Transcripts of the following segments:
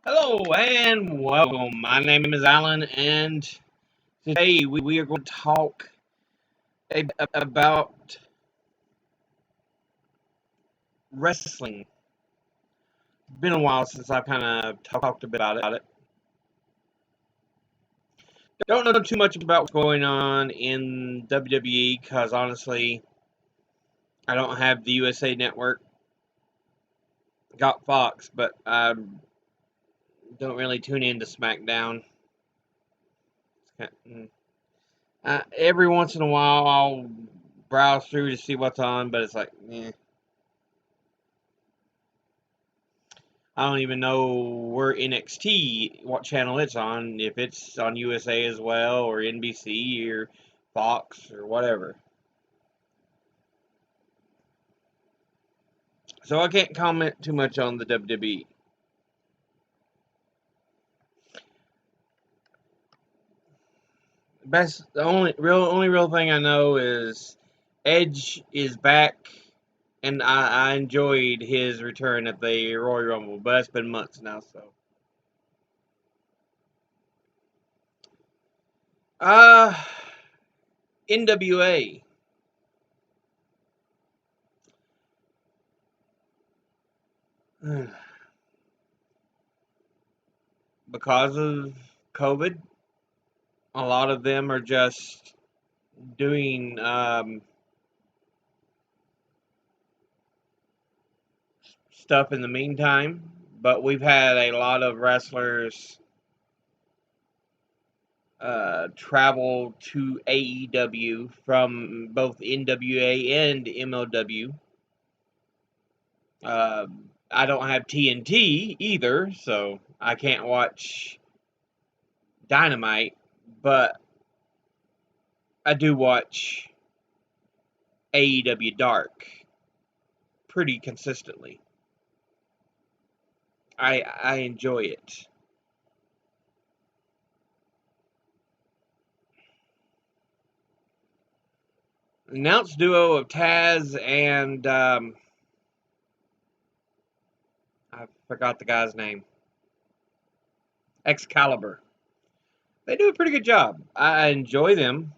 Hello and welcome. My name is Alan, and today we are going to talk about wrestling. It's been a while since I kind of talked a bit about it. Don't know too much about what's going on in WWE because honestly, I don't have the USA Network. Got Fox, but I don't really tune into SmackDown. Every once in a while, I'll browse through to see what's on, but it's like, I don't even know where NXT, what channel it's on, if it's on USA as well, or NBC, or Fox, or whatever. So I can't comment too much on the WWE. The only real thing I know is Edge is back, and I enjoyed his return at the Royal Rumble, but it's been months now, so. Uh, NWA. Because of COVID, a lot of them are just doing stuff in the meantime. But we've had a lot of wrestlers travel to AEW from both NWA and MLW. I don't have TNT either, so I can't watch Dynamite, but I do watch AEW Dark pretty consistently. I enjoy it. Announced duo of Taz and I forgot the guy's name. Excalibur. They do a pretty good job. I enjoy them.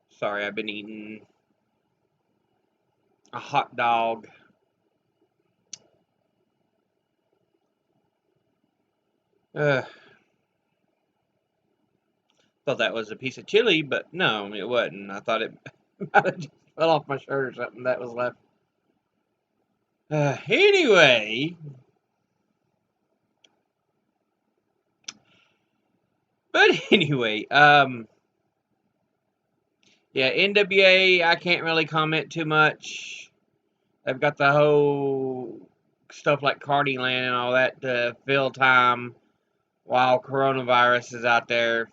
Sorry, I've been eating a hot dog. Uh, thought that was a piece of chili, but no, it wasn't. I thought it might have just fell off my shirt or something that was left. Anyway, yeah, NWA, I can't really comment too much. They've got the whole stuff like Cardiland and all that to fill time while coronavirus is out there.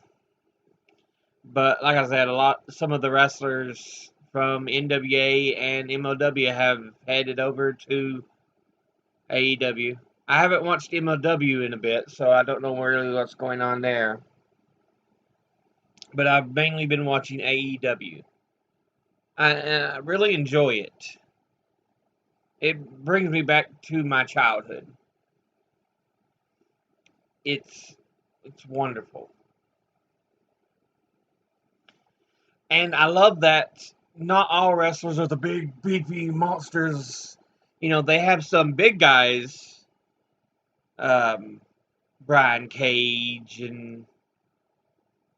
But like I said, some of the wrestlers from NWA and MLW have headed over to AEW. I haven't watched MLW in a bit, so I don't know really what's going on there. But I've mainly been watching AEW. I really enjoy it. It brings me back to my childhood. It's wonderful. And I love that not all wrestlers are the big, beefy monsters. You know, they have some big guys, Brian Cage and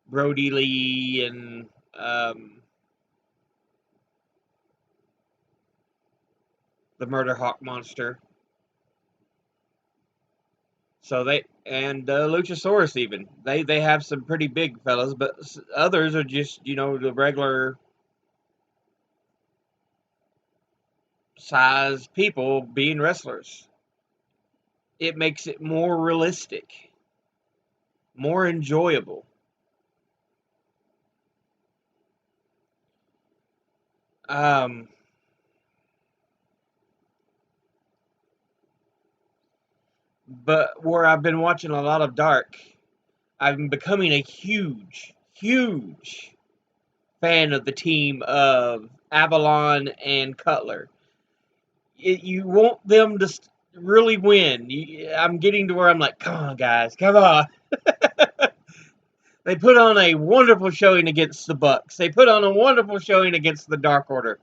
Brody Lee and the Murder Hawk Monster. So Luchasaurus even they have some pretty big fellas, but others are just the regular size people being wrestlers. It makes it more realistic, more enjoyable. Um, but where I've been watching a lot of Dark, I'm becoming a huge fan of the team of Avalon and Cutler. You want them to really win. I'm getting to where I'm like, come on, guys, come on. They put on a wonderful showing against the Bucks. They put on a wonderful showing against the Dark Order.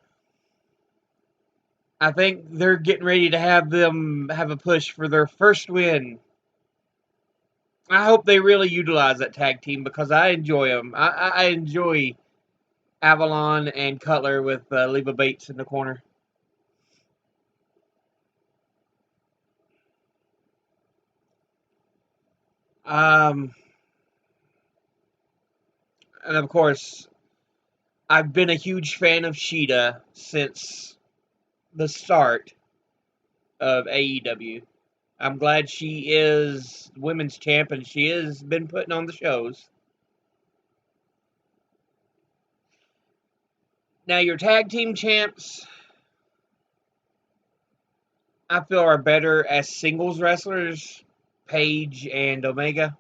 I think they're getting ready to have them have a push for their first win. I hope they really utilize that tag team because I enjoy them. I enjoy Avalon and Cutler with Leva Bates in the corner. Um, and of course, I've been a huge fan of Sheeta since the start of AEW. I'm glad she is women's champ and she has been putting on the shows. Now, your tag team champs, I feel, are better as singles wrestlers, Paige and Omega.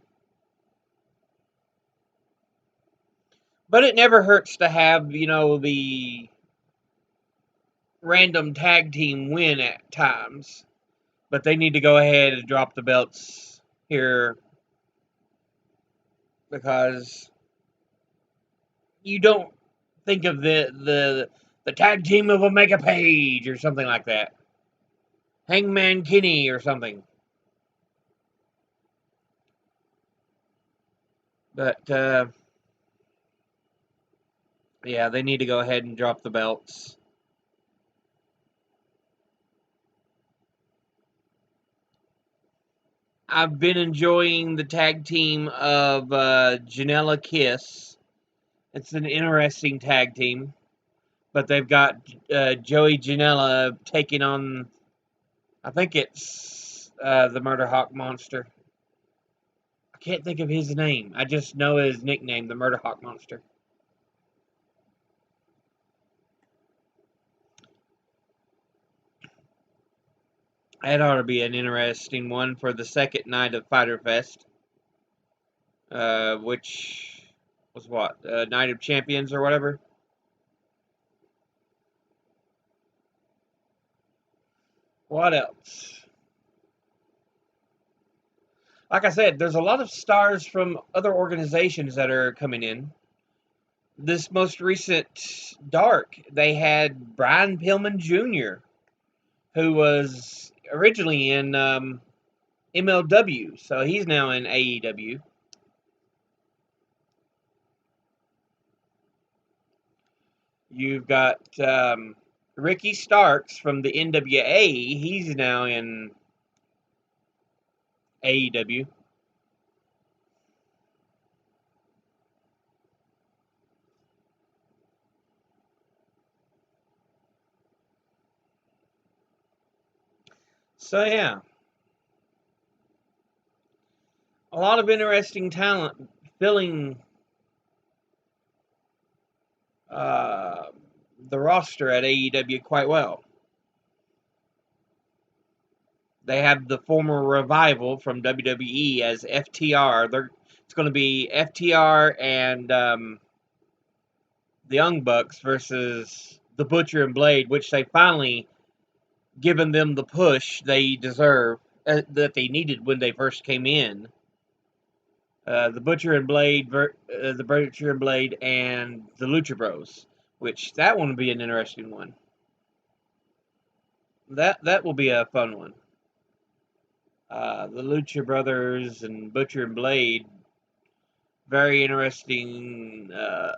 But it never hurts to have, the random tag team win at times. But they need to go ahead and drop the belts here because you don't think of the tag team of Omega Page or something like that. Hangman Kenny or something. But yeah, they need to go ahead and drop the belts. I've been enjoying the tag team of Janela Kiss. It's an interesting tag team. But they've got Joey Janela taking on, I think it's the Murder Hawk Monster. I can't think of his name. I just know his nickname, the Murder Hawk Monster. That ought to be an interesting one for the second night of Fyter Fest, which was what? Night of Champions or whatever? What else? Like I said, there's a lot of stars from other organizations that are coming in. This most recent Dark, they had Brian Pillman Jr., who was originally in MLW, so he's now in AEW. You've got Ricky Starks from the NWA. He's now in AEW. So yeah, a lot of interesting talent filling uh, the roster at AEW quite well. They have the former Revival from WWE as FTR. It's going to be FTR and the Young Bucks versus the Butcher and Blade, which they finally given them the push they deserve that they needed when they first came in. The Butcher and Blade, and the Lucha Bros, which that one will be an interesting one. That will be a fun one. The Lucha Brothers and Butcher and Blade, very interesting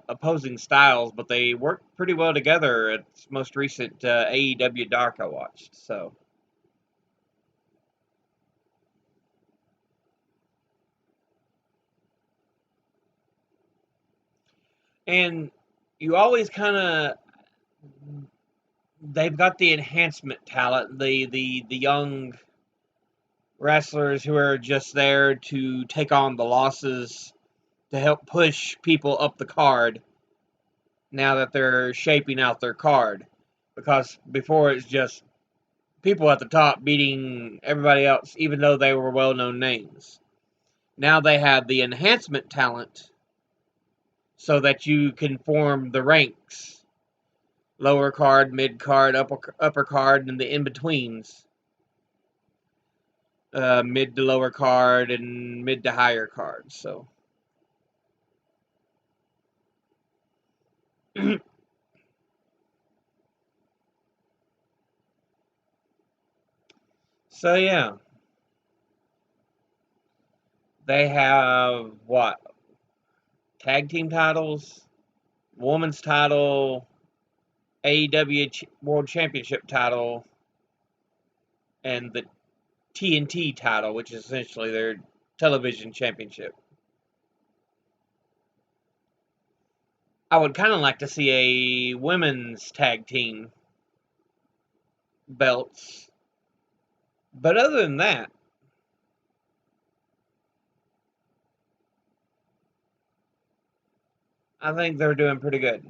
opposing styles, but they work pretty well together at this most recent AEW Dark I watched. So, and you always kind of they've got the enhancement talent, the young wrestlers who are just there to take on the losses to help push people up the card now that they're shaping out their card. Because before it's just people at the top beating everybody else, even though they were well known names. Now they have the enhancement talent so that you can form the ranks: lower card, mid card, upper card, and the in betweens. Mid to lower card and mid to higher cards. So, so yeah, they have what, tag team titles, women's title, AEW World Championship title, and the TNT title, which is essentially their television championship. I would kind of like to see a women's tag team belts, but other than that, I think they're doing pretty good.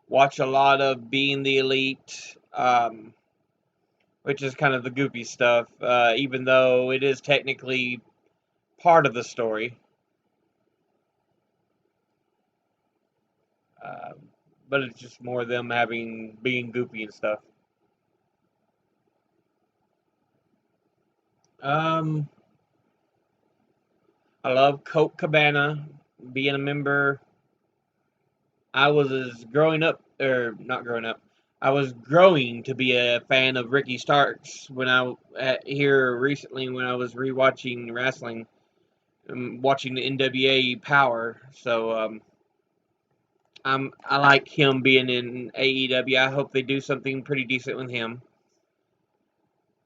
Watch a lot of Being the Elite, which is kind of the goofy stuff, even though it is technically part of the story. Uh, but it's just more them being goofy and stuff. Um, I love Colt Cabana. Being a member, I was growing up, or not growing up. I was growing to be a fan of Ricky Starks when here recently when I was rewatching wrestling, watching the NWA Power. So I like him being in AEW. I hope they do something pretty decent with him.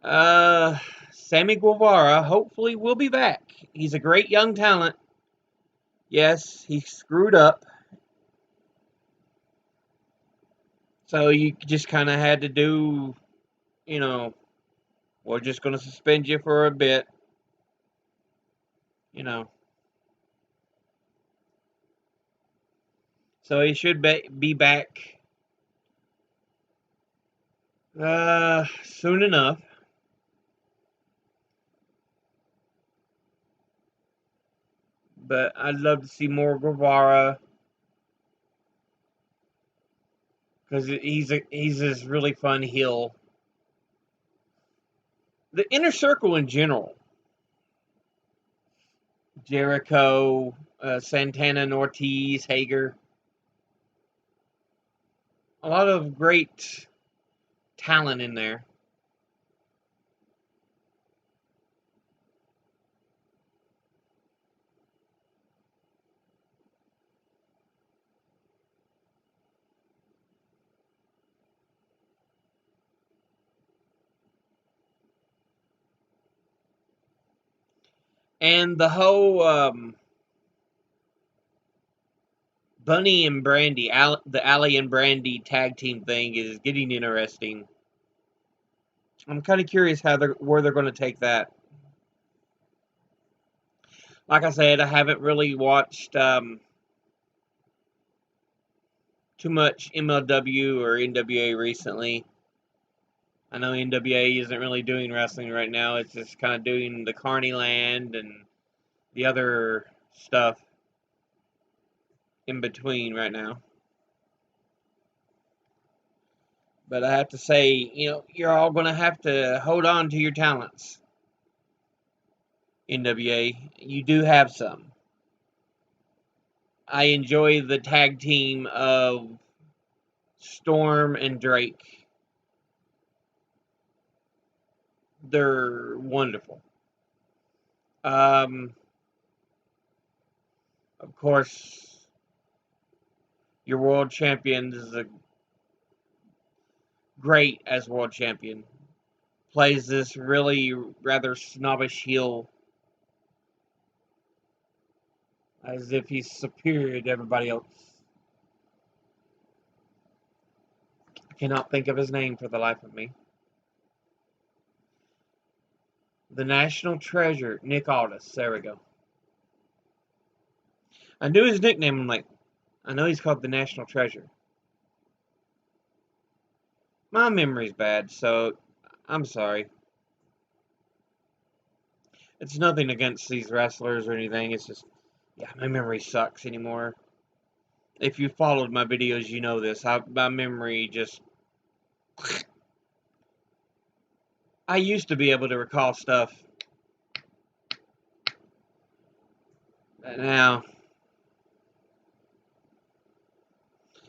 Uh, Sammy Guevara hopefully will be back. He's a great young talent. Yes, he screwed up. So you just kind of had to do, you know, we're just going to suspend you for a bit, you know. So he should be back soon enough. But I'd love to see more Guevara because he's this really fun heel. The inner circle in general, Jericho, Santana, and Ortiz, Hager, a lot of great talent in there. And the whole Bunny and Brandy, the Allie and Brandy tag team thing is getting interesting. I'm kind of curious where they're going to take that. Like I said, I haven't really watched too much MLW or NWA recently. I know NWA isn't really doing wrestling right now. It's just kind of doing the Carney Land and the other stuff in between right now. But I have to say, you're all going to have to hold on to your talents. NWA, you do have some. I enjoy the tag team of Storm and Drake. They're wonderful. Um, of course, your world champion is a great as world champion. Plays this really rather snobbish heel as if he's superior to everybody else. I cannot think of his name for the life of me. The National Treasure, Nick Aldis. There we go. I knew his nickname. I'm like, I know he's called the National Treasure. My memory's bad, so I'm sorry. It's nothing against these wrestlers or anything. It's just, yeah, my memory sucks anymore. If you followed my videos, you know this. My memory just... I used to be able to recall stuff. But now,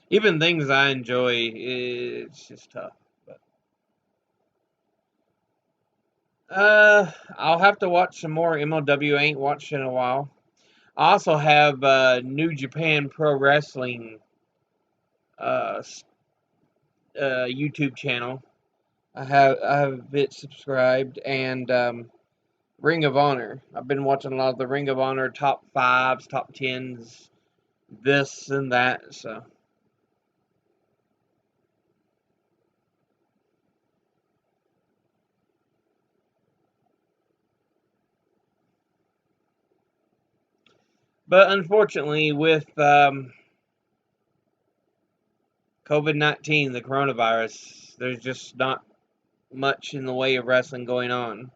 even things I enjoy, it's just tough. I'll have to watch some more MLW. I ain't watched in a while. I also have New Japan Pro Wrestling uh, YouTube channel. I have it subscribed, and Ring of Honor. I've been watching a lot of the Ring of Honor top 5s, top 10s, this and that. So but unfortunately, with COVID-19, the coronavirus, there's just not much in the way of wrestling going on.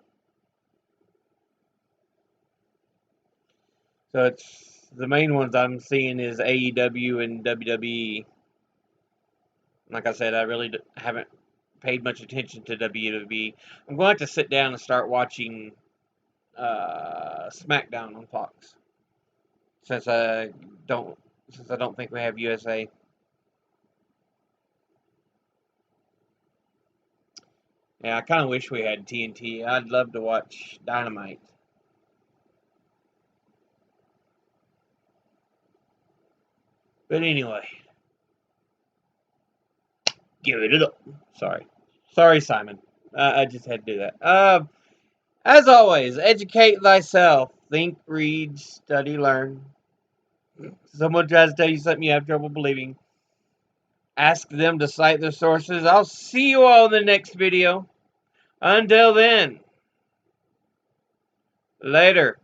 So it's the main ones I'm seeing is AEW and WWE. Like I said, I really haven't paid much attention to WWE. I'm going to have to sit down and start watching SmackDown on Fox since I don't think we have USA. Yeah, I kind of wish we had TNT. I'd love to watch Dynamite. But anyway, give it up. Sorry, Simon. I just had to do that. As always, educate thyself. Think, read, study, learn. Someone tries to tell you something you have trouble believing. Ask them to cite their sources. I'll see you all in the next video. Until then, later.